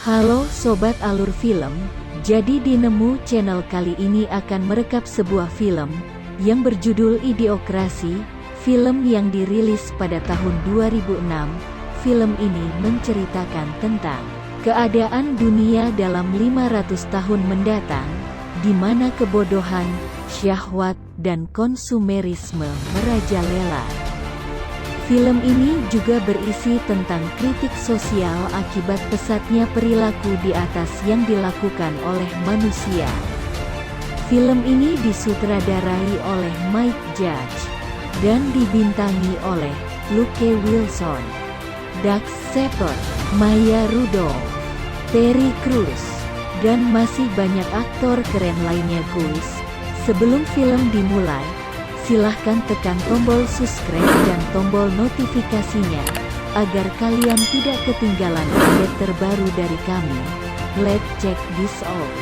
Halo Sobat Alur Film, jadi di Nemu Channel kali ini akan merekap sebuah film yang berjudul Idiokrasi, film yang dirilis pada tahun 2006. Film ini menceritakan tentang keadaan dunia dalam 500 tahun mendatang, di mana kebodohan, syahwat, dan konsumerisme merajalela. Film ini juga berisi tentang kritik sosial akibat pesatnya perilaku di atas yang dilakukan oleh manusia. Film ini disutradarai oleh Mike Judge dan dibintangi oleh Luke Wilson, Dax Shepard, Maya Rudolph, Terry Crews, dan masih banyak aktor keren lainnya guys. Sebelum film dimulai, silahkan tekan tombol subscribe dan tombol notifikasinya, agar kalian tidak ketinggalan update terbaru dari kami. Let's check this out.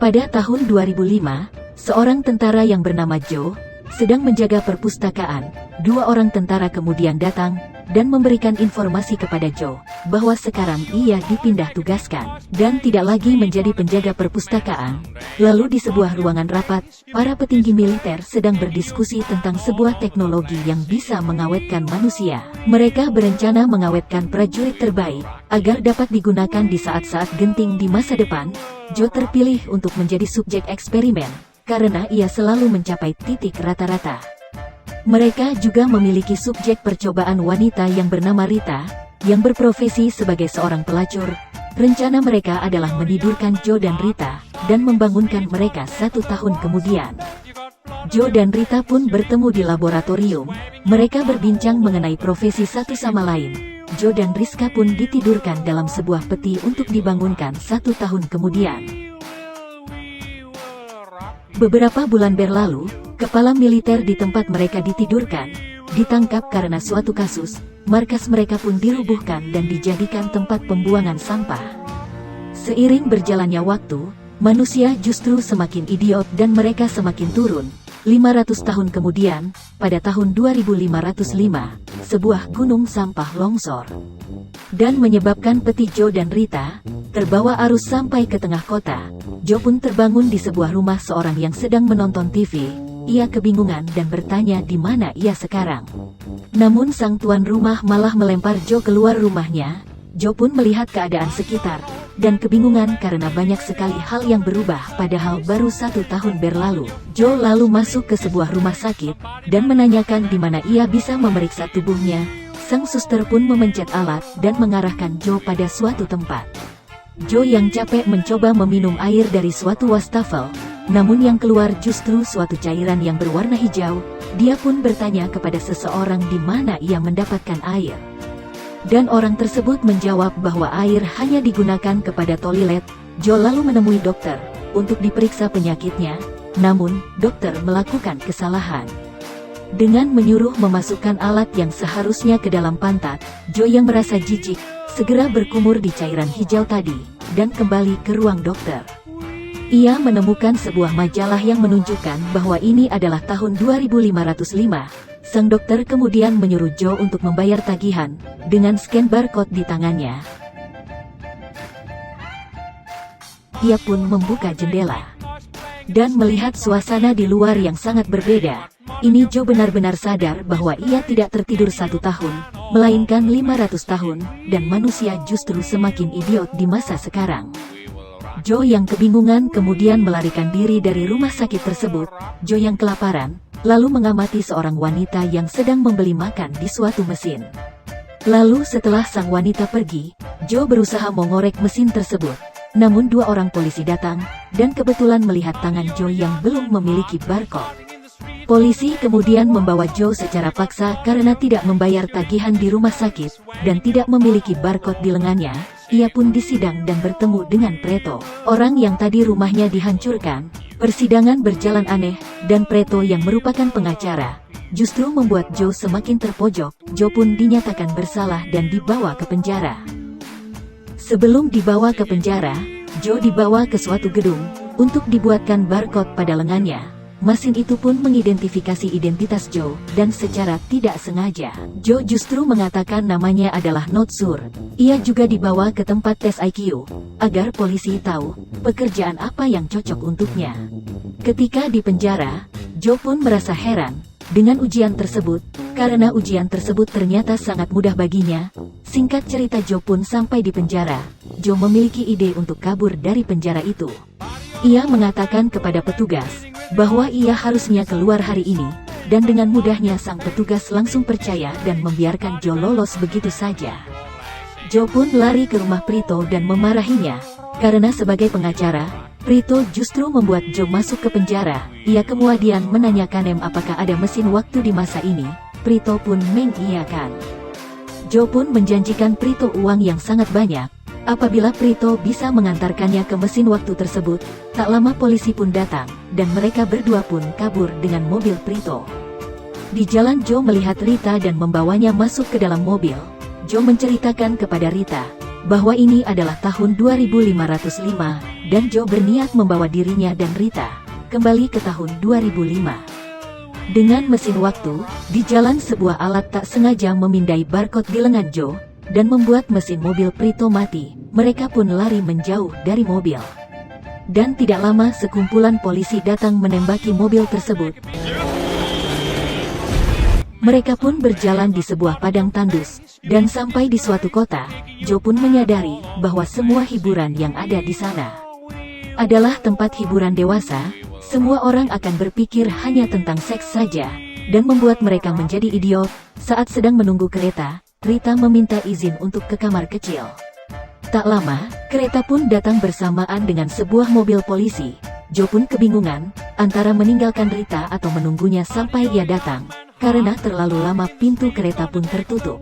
Pada tahun 2005, seorang tentara yang bernama Joe sedang menjaga perpustakaan. Dua orang tentara kemudian datang dan memberikan informasi kepada Joe bahwa sekarang ia dipindah tugaskan dan tidak lagi menjadi penjaga perpustakaan. Lalu di sebuah ruangan rapat, para petinggi militer sedang berdiskusi tentang sebuah teknologi yang bisa mengawetkan manusia. Mereka berencana mengawetkan prajurit terbaik agar dapat digunakan di saat-saat genting di masa depan. Joe terpilih untuk menjadi subjek eksperimen karena ia selalu mencapai titik rata-rata. Mereka juga memiliki subjek percobaan wanita yang bernama Rita, yang berprofesi sebagai seorang pelacur. Rencana mereka adalah menidurkan Joe dan Rita, dan membangunkan mereka 1 tahun kemudian. Joe dan Rita pun bertemu di laboratorium. Mereka berbincang mengenai profesi satu sama lain. Joe dan Rizka pun ditidurkan dalam sebuah peti untuk dibangunkan 1 tahun kemudian. Beberapa bulan berlalu, kepala militer di tempat mereka ditidurkan ditangkap karena suatu kasus. Markas mereka pun dirubuhkan dan dijadikan tempat pembuangan sampah. Seiring berjalannya waktu, manusia justru semakin idiot dan mereka semakin turun. 500 tahun kemudian, pada tahun 2505, sebuah gunung sampah longsor dan menyebabkan peti Joe dan Rita terbawa arus sampai ke tengah kota. Joe pun terbangun di sebuah rumah seorang yang sedang menonton TV. Ia kebingungan dan bertanya di mana ia sekarang. Namun sang tuan rumah malah melempar Joe keluar rumahnya. Joe pun melihat keadaan sekitar dan kebingungan karena banyak sekali hal yang berubah padahal baru 1 tahun berlalu. Joe lalu masuk ke sebuah rumah sakit dan menanyakan di mana ia bisa memeriksa tubuhnya. Sang suster pun memencet alat dan mengarahkan Joe pada suatu tempat. Joe yang capek mencoba meminum air dari suatu wastafel, namun yang keluar justru suatu cairan yang berwarna hijau. Dia pun bertanya kepada seseorang di mana ia mendapatkan air. Dan orang tersebut menjawab bahwa air hanya digunakan kepada toilet. Joe lalu menemui dokter untuk diperiksa penyakitnya, namun dokter melakukan kesalahan. Dengan menyuruh memasukkan alat yang seharusnya ke dalam pantat, Joe yang merasa jijik segera berkumur di cairan hijau tadi dan kembali ke ruang dokter. Ia menemukan sebuah majalah yang menunjukkan bahwa ini adalah tahun 2505. Sang dokter kemudian menyuruh Joe untuk membayar tagihan dengan scan barcode di tangannya. Ia pun membuka jendela dan melihat suasana di luar yang sangat berbeda. Ini Joe benar-benar sadar bahwa ia tidak tertidur 1 tahun, melainkan 500 tahun, dan manusia justru semakin idiot di masa sekarang. Joe yang kebingungan kemudian melarikan diri dari rumah sakit tersebut. Joe yang kelaparan lalu mengamati seorang wanita yang sedang membeli makan di suatu mesin. Lalu setelah sang wanita pergi, Joe berusaha mengorek mesin tersebut. Namun 2 orang polisi datang dan kebetulan melihat tangan Joe yang belum memiliki barcode. Polisi kemudian membawa Joe secara paksa karena tidak membayar tagihan di rumah sakit dan tidak memiliki barcode di lengannya. Ia pun disidang dan bertemu dengan Preto, orang yang tadi rumahnya dihancurkan. Persidangan berjalan aneh, dan Preto yang merupakan pengacara justru membuat Joe semakin terpojok. Joe pun dinyatakan bersalah dan dibawa ke penjara. Sebelum dibawa ke penjara, Joe dibawa ke suatu gedung untuk dibuatkan barcode pada lengannya. mesin itu pun mengidentifikasi identitas Joe, dan secara tidak sengaja, Joe justru mengatakan namanya adalah Not Sur. Ia juga dibawa ke tempat tes IQ, agar polisi tahu pekerjaan apa yang cocok untuknya. Ketika di penjara, Joe pun merasa heran dengan ujian tersebut, karena ujian tersebut ternyata sangat mudah baginya. Singkat cerita, Joe pun sampai di penjara. Joe memiliki ide untuk kabur dari penjara itu. Ia mengatakan kepada petugas bahwa ia harusnya keluar hari ini, dan dengan mudahnya sang petugas langsung percaya dan membiarkan Joe lolos begitu saja. Joe pun lari ke rumah Prito dan memarahinya, karena sebagai pengacara, Prito justru membuat Joe masuk ke penjara. Ia kemudian menanyakan apakah ada mesin waktu di masa ini. Prito pun mengiyakan. Joe pun menjanjikan Prito uang yang sangat banyak apabila Prito bisa mengantarkannya ke mesin waktu tersebut. Tak lama polisi pun datang, dan mereka berdua pun kabur dengan mobil Prito. Di jalan Joe melihat Rita dan membawanya masuk ke dalam mobil. Joe menceritakan kepada Rita bahwa ini adalah tahun 2505, dan Joe berniat membawa dirinya dan Rita kembali ke tahun 2005. Dengan mesin waktu, di jalan sebuah alat tak sengaja memindai barcode di lengan Joe, dan membuat mesin mobil Prito mati. Mereka pun lari menjauh dari mobil. Dan tidak lama sekumpulan polisi datang menembaki mobil tersebut. Mereka pun berjalan di sebuah padang tandus, dan sampai di suatu kota. Joe pun menyadari bahwa semua hiburan yang ada di sana adalah tempat hiburan dewasa. Semua orang akan berpikir hanya tentang seks saja, dan membuat mereka menjadi idiot. Saat sedang menunggu kereta, Rita meminta izin untuk ke kamar kecil. Tak lama, kereta pun datang bersamaan dengan sebuah mobil polisi. Joe pun kebingungan, antara meninggalkan Rita atau menunggunya sampai ia datang, karena terlalu lama pintu kereta pun tertutup,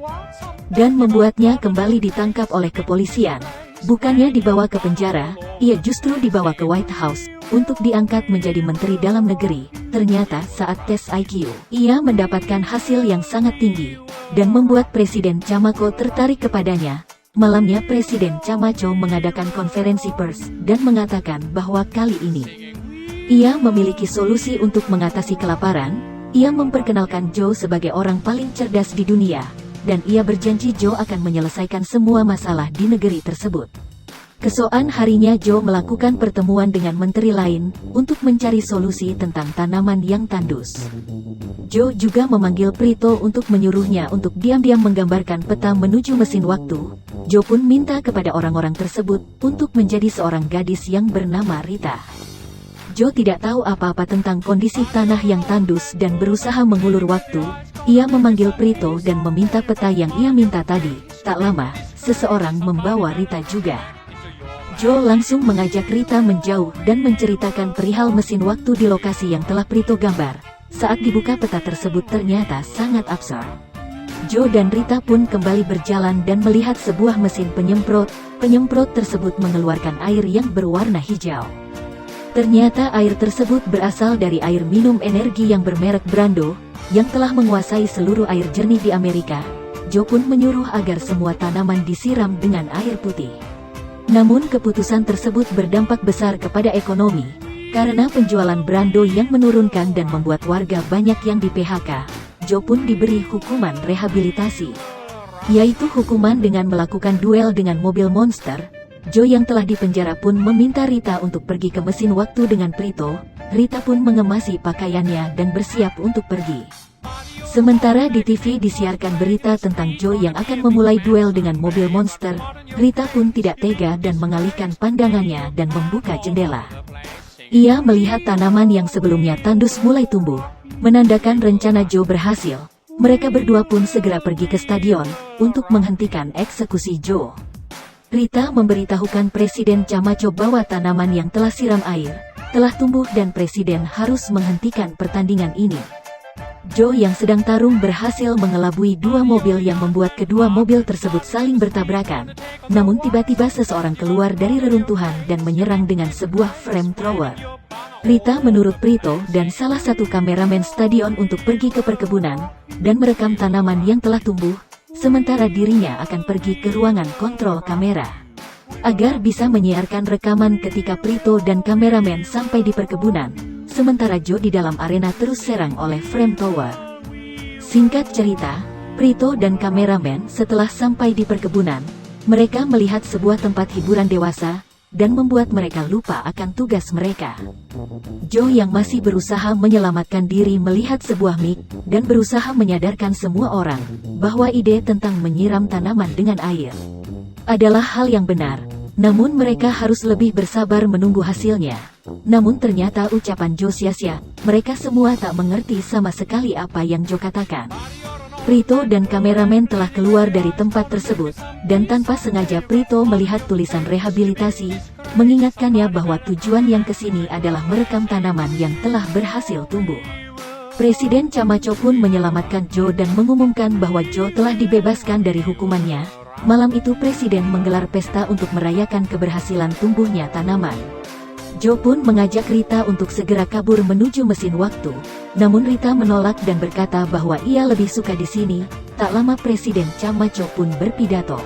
dan membuatnya kembali ditangkap oleh kepolisian. Bukannya dibawa ke penjara, ia justru dibawa ke White House untuk diangkat menjadi Menteri Dalam Negeri. Ternyata saat tes IQ, ia mendapatkan hasil yang sangat tinggi, dan membuat Presiden Camacho tertarik kepadanya. Malamnya Presiden Camacho mengadakan konferensi pers, dan mengatakan bahwa kali ini ia memiliki solusi untuk mengatasi kelaparan. Ia memperkenalkan Joe sebagai orang paling cerdas di dunia, dan ia berjanji Joe akan menyelesaikan semua masalah di negeri tersebut. Keesokan harinya Joe melakukan pertemuan dengan menteri lain untuk mencari solusi tentang tanaman yang tandus. Joe juga memanggil Prito untuk menyuruhnya untuk diam-diam menggambarkan peta menuju mesin waktu. Joe pun minta kepada orang-orang tersebut untuk menjadi seorang gadis yang bernama Rita. Joe tidak tahu apa-apa tentang kondisi tanah yang tandus dan berusaha mengulur waktu. Ia memanggil Prito dan meminta peta yang ia minta tadi. Tak lama, seseorang membawa Rita juga. Joe langsung mengajak Rita menjauh dan menceritakan perihal mesin waktu di lokasi yang telah Prito gambar. Saat dibuka peta tersebut ternyata sangat absurd. Joe dan Rita pun kembali berjalan dan melihat sebuah mesin penyemprot. Penyemprot tersebut mengeluarkan air yang berwarna hijau. Ternyata air tersebut berasal dari air minum energi yang bermerek Brando, yang telah menguasai seluruh air jernih di Amerika. Joe pun menyuruh agar semua tanaman disiram dengan air putih. Namun keputusan tersebut berdampak besar kepada ekonomi, karena penjualan Brando yang menurunkan dan membuat warga banyak yang di-PHK. Joe pun diberi hukuman rehabilitasi, yaitu hukuman dengan melakukan duel dengan mobil monster. Joe yang telah dipenjara pun meminta Rita untuk pergi ke mesin waktu dengan Prito. Rita pun mengemasi pakaiannya dan bersiap untuk pergi. Sementara di TV disiarkan berita tentang Joe yang akan memulai duel dengan mobil monster. Rita pun tidak tega dan mengalihkan pandangannya dan membuka jendela. Ia melihat tanaman yang sebelumnya tandus mulai tumbuh, menandakan rencana Joe berhasil. Mereka berdua pun segera pergi ke stadion untuk menghentikan eksekusi Joe. Rita memberitahukan Presiden Camacho bahwa tanaman yang telah siram air telah tumbuh dan Presiden harus menghentikan pertandingan ini. Joe yang sedang tarung berhasil mengelabui dua mobil yang membuat kedua mobil tersebut saling bertabrakan. Namun tiba-tiba seseorang keluar dari reruntuhan dan menyerang dengan sebuah flamethrower. Rita menurut Prito dan salah satu kameramen stadion untuk pergi ke perkebunan dan merekam tanaman yang telah tumbuh, sementara dirinya akan pergi ke ruangan kontrol kamera agar bisa menyiarkan rekaman ketika Prito dan kameramen sampai di perkebunan. sementara Joe di dalam arena terus serang oleh flamethrower. Singkat cerita, Prito dan kameramen setelah sampai di perkebunan, mereka melihat sebuah tempat hiburan dewasa, dan membuat mereka lupa akan tugas mereka. Joe yang masih berusaha menyelamatkan diri melihat sebuah mic, dan berusaha menyadarkan semua orang, bahwa ide tentang menyiram tanaman dengan air adalah hal yang benar, namun mereka harus lebih bersabar menunggu hasilnya. Namun ternyata ucapan Joe sia-sia, mereka semua tak mengerti sama sekali apa yang Joe katakan. Prito dan kameramen telah keluar dari tempat tersebut, dan tanpa sengaja Prito melihat tulisan rehabilitasi, mengingatkannya bahwa tujuan yang kesini adalah merekam tanaman yang telah berhasil tumbuh. Presiden Camacho pun menyelamatkan Joe dan mengumumkan bahwa Joe telah dibebaskan dari hukumannya. Malam itu Presiden menggelar pesta untuk merayakan keberhasilan tumbuhnya tanaman. Joe pun mengajak Rita untuk segera kabur menuju mesin waktu, namun Rita menolak dan berkata bahwa ia lebih suka di sini. Tak lama Presiden Camacho pun berpidato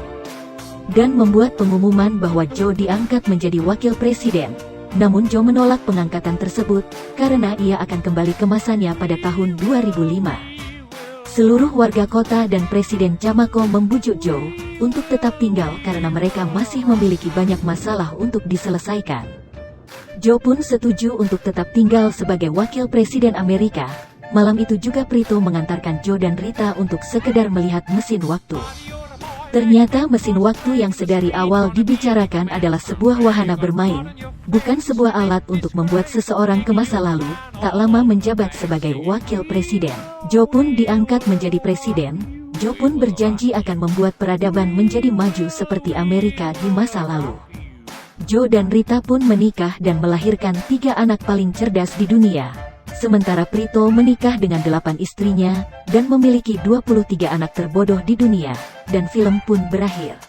dan membuat pengumuman bahwa Joe diangkat menjadi wakil presiden. Namun Joe menolak pengangkatan tersebut, karena ia akan kembali ke masanya pada tahun 2005. Seluruh warga kota dan Presiden Camacho membujuk Joe untuk tetap tinggal karena mereka masih memiliki banyak masalah untuk diselesaikan. Joe pun setuju untuk tetap tinggal sebagai wakil presiden Amerika. Malam itu juga Prito mengantarkan Joe dan Rita untuk sekedar melihat mesin waktu. Ternyata mesin waktu yang sedari awal dibicarakan adalah sebuah wahana bermain, bukan sebuah alat untuk membuat seseorang ke masa lalu. Tak lama menjabat sebagai wakil presiden, Joe pun diangkat menjadi presiden. Joe pun berjanji akan membuat peradaban menjadi maju seperti Amerika di masa lalu. Joe dan Rita pun menikah dan melahirkan 3 anak paling cerdas di dunia. Sementara Prito menikah dengan 8 istrinya, dan memiliki 23 anak terbodoh di dunia, dan film pun berakhir.